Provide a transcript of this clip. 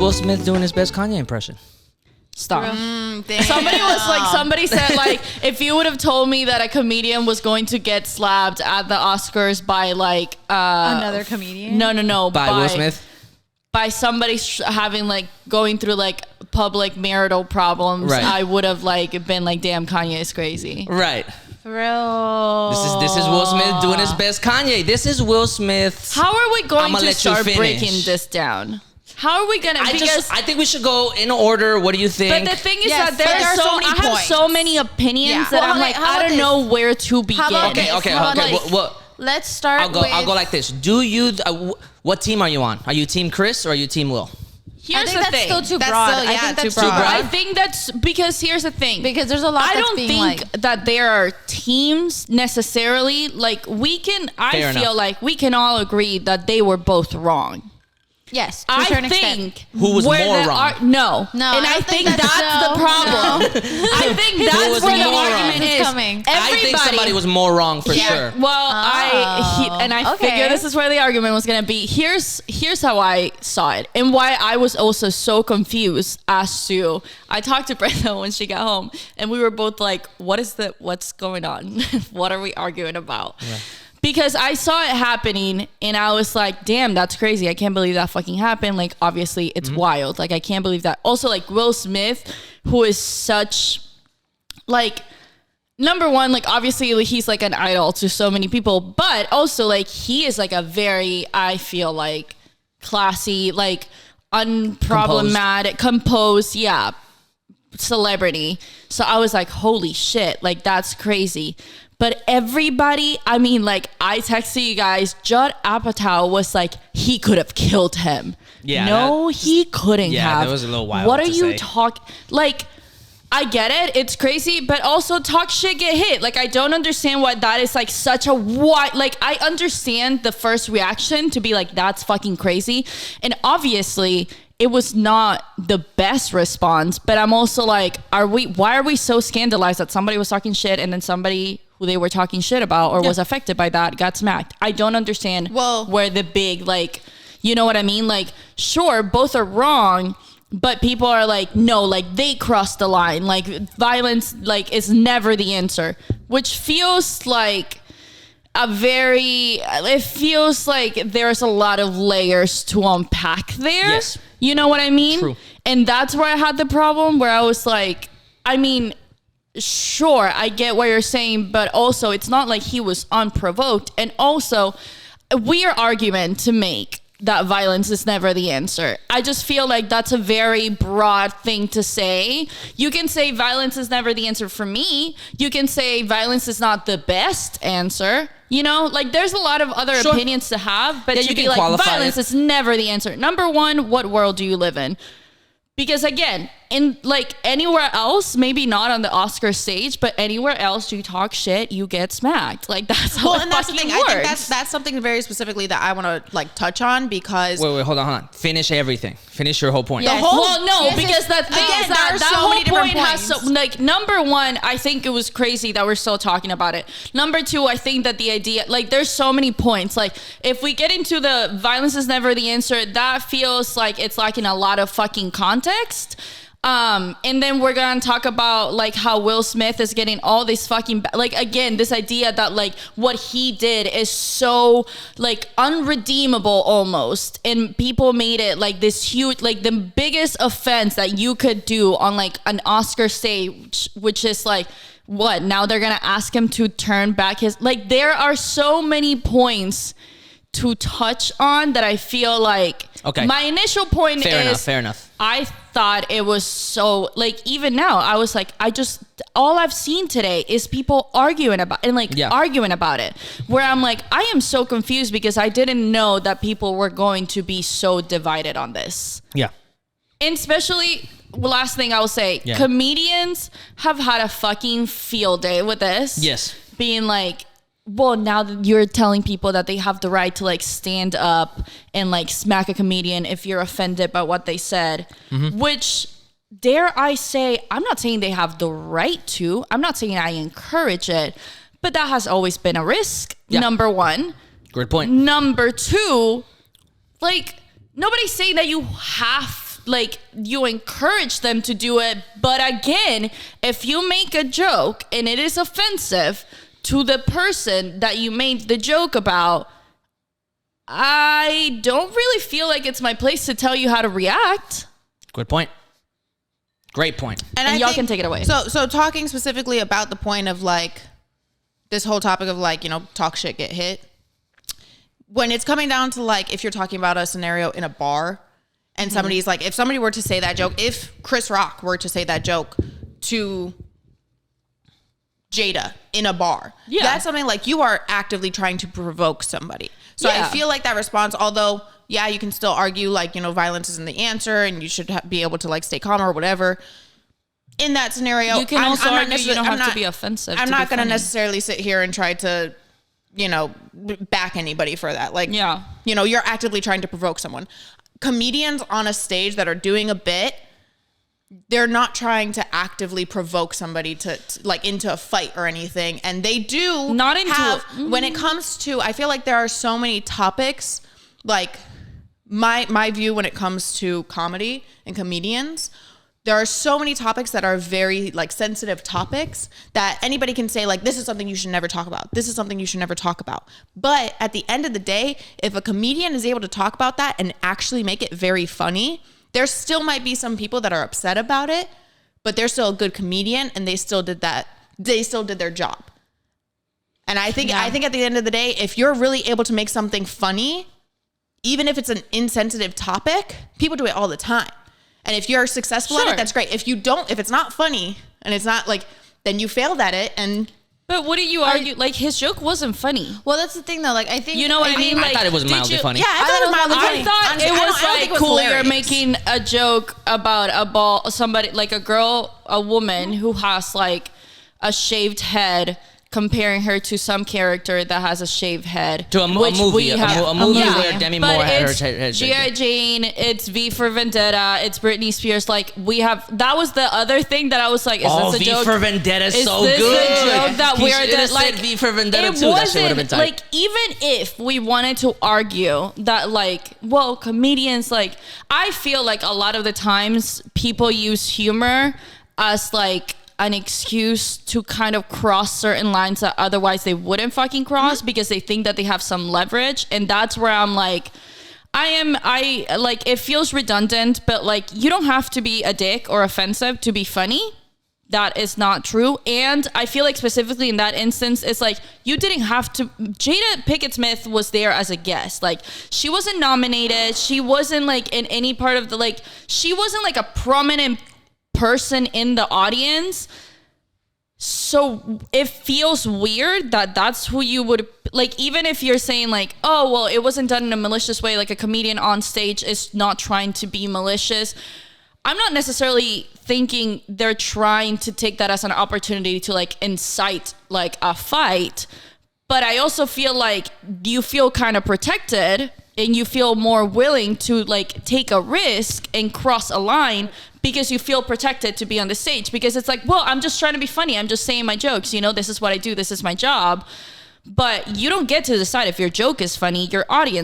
Will Smith doing his best Kanye impression? Stop. Somebody said like, if you would have told me that a comedian was going to get slapped at the Oscars by like another comedian. No. By Will Smith? By somebody having like going through like public marital problems, right. I would have like been like, damn, Kanye is crazy. Right. For real. This is Will Smith doing his best Kanye. This is Will Smith. How are we going to start breaking this down? How are we gonna? I think we should go in order. What do you think? But the thing is that there are so many points. I have so many opinions that I'm like, I don't know where to begin. Okay. Well, let's start. I'll go like this. Do you? What team are you on? Are you Team Chris or are you Team Will? Here's the thing. That's still too broad. I think that's too broad. I think that's because here's the thing. Because there's a lot. I don't think that there are teams necessarily. Like we can. I feel like we can all agree that they were both wrong. Yes, to a certain extent. Who was more wrong? No, and I think that's the problem. I think that's where the argument is coming. I think somebody was more wrong for sure. Well, I figured this is where the argument was going to be. Here's how I saw it, and why I was also so confused as to. I talked to Brenda when she got home, and we were both like, "What's going on? What are we arguing about?" Yeah. Because I saw it happening and I was like, damn, that's crazy. I can't believe that fucking happened. Like, obviously, it's wild. Like, I can't believe that. Also, like, Will Smith, who is such, like, number one, like, obviously, he's, like, an idol to so many people. But also, like, he is, like, a very, I feel like, classy, like, unproblematic, composed celebrity. So I was like, holy shit. Like, that's crazy. But everybody, I mean, like, I texted you guys, Judd Apatow was like, he could have killed him. Yeah. No, he couldn't have. Yeah, that was a little wild. What are you talking? Like, I get it. It's crazy. But also talk shit, get hit. Like, I don't understand why that is, like, such a wide... Like, I understand the first reaction to be like, that's fucking crazy. And obviously... It was not the best response, but I'm also like, why are we so scandalized that somebody was talking shit and then somebody who they were talking shit about or was affected by that got smacked? I don't understand where the big, like, you know what I mean? Like, sure, both are wrong, but people are like, no, like, they crossed the line. Like, violence, like, is never the answer, which feels like it feels like there's a lot of layers to unpack there. Yes. You know what I mean? True. And that's where I had the problem, where I was like, I mean, sure, I get what you're saying, but also it's not like he was unprovoked. And also, weird argument to make that violence is never the answer. I just feel like that's a very broad thing to say. You can say violence is never the answer for me. You can say violence is not the best answer. You know, like there's a lot of other opinions to have, but to be like violence is never the answer. Number one, what world do you live in? Because again, in like anywhere else, maybe not on the Oscar stage, but anywhere else you talk shit, you get smacked. Like that's how it that's the fucking thing. works. I think that's something very specifically that I want to like touch on because wait, hold on. Finish everything. Finish your whole point. Yes. Because that thing is that whole point has so, like, number one, I think it was crazy that we're still talking about it. Number two, I think that the idea, like, there's so many points. Like, if we get into the violence is never the answer, that feels like it's lacking a lot of fucking context. And then we're gonna talk about like how Will Smith is getting all this fucking like, again, this idea that like what he did is so like unredeemable almost, and people made it like this huge, like the biggest offense that you could do on like an Oscar stage, which is like, what, now they're gonna ask him to turn back his, like, there are so many points to touch on that I feel like, okay, my initial point fair enough. I thought it was so, like, even now I was like, all I've seen today is people arguing about arguing about it, where I'm like, I am so confused because I didn't know that people were going to be so divided on this. Yeah. And especially, last thing I will say, comedians have had a fucking field day with this. Yes. Being like, well, now that you're telling people that they have the right to like stand up and like smack a comedian if you're offended by what they said, which, dare I say, I'm not saying they have the right to, I'm not saying I encourage it, but that has always been a risk. Yeah. Number one. Great point. Number two, like, nobody's saying that you have like you encourage them to do it. But again, if you make a joke and it is offensive to the person that you made the joke about, I don't really feel like it's my place to tell you how to react. Good point. Great point. And y'all can take it away. So talking specifically about the point of like this whole topic of like, talk shit, get hit. When it's coming down to like, if you're talking about a scenario in a bar and somebody's like, if somebody were to say that joke, if Chris Rock were to say that joke to Jada in a bar, that's something like you are actively trying to provoke somebody. So I feel like that response, although you can still argue like, violence isn't the answer and you should be able to like stay calm or whatever. In that scenario, you can also argue you don't have to be offensive. I'm not going to necessarily sit here and try to, back anybody for that. Like, you're actively trying to provoke someone. Comedians on a stage that are doing a bit, they're not trying to actively provoke somebody to like into a fight or anything. And they do not into when it comes to, I feel like there are so many topics, like my view when it comes to comedy and comedians, there are so many topics that are very like sensitive topics that anybody can say like, this is something you should never talk about. This is something you should never talk about. But at the end of the day, if a comedian is able to talk about that and actually make it very funny, there still might be some people that are upset about it, but they're still a good comedian and they still did that. They still did their job. And I think at the end of the day, if you're really able to make something funny, even if it's an insensitive topic, people do it all the time. And if you're successful at it, that's great. If you don't, if it's not funny and it's not like, then you failed at it. And but wouldn't you argue like his joke wasn't funny? Well, that's the thing though. Like I think what I mean. Like, I thought it was mildly funny. Yeah, I thought it was mildly funny. I thought Honestly, it was like cool. hilarious. You're making a joke about somebody like a woman who has like a shaved head, comparing her to some character that has a shaved head. To a movie where Demi Moore had her head. G.I. Jane, it's V for Vendetta, it's Britney Spears. Like that was the other thing that I was like, is this a joke? V for Vendetta is so this good. A joke that we're like V for Vendetta it too. That shit would have been wasn't tight. like, even if we wanted to argue that like, well, comedians, like I feel like a lot of the times people use humor as like an excuse to kind of cross certain lines that otherwise they wouldn't fucking cross because they think that they have some leverage. And that's where I'm like, I like, it feels redundant, but like, you don't have to be a dick or offensive to be funny. That is not true. And I feel like specifically in that instance, it's like, you didn't have to. Jada Pinkett Smith was there as a guest. Like, she wasn't nominated. She wasn't like in any part of the, like, she wasn't like a prominent person in the audience. So it feels weird that that's who you would like, even if you're saying like, oh well, it wasn't done in a malicious way, like a comedian on stage is not trying to be malicious. I'm not necessarily thinking they're trying to take that as an opportunity to like incite like a fight, but I also feel like you feel kind of protected and you feel more willing to like take a risk and cross a line because you feel protected to be on the stage, because it's like, well, I'm just trying to be funny. I'm just saying my jokes. This is what I do. This is my job. But you don't get to decide if your joke is funny. Your audience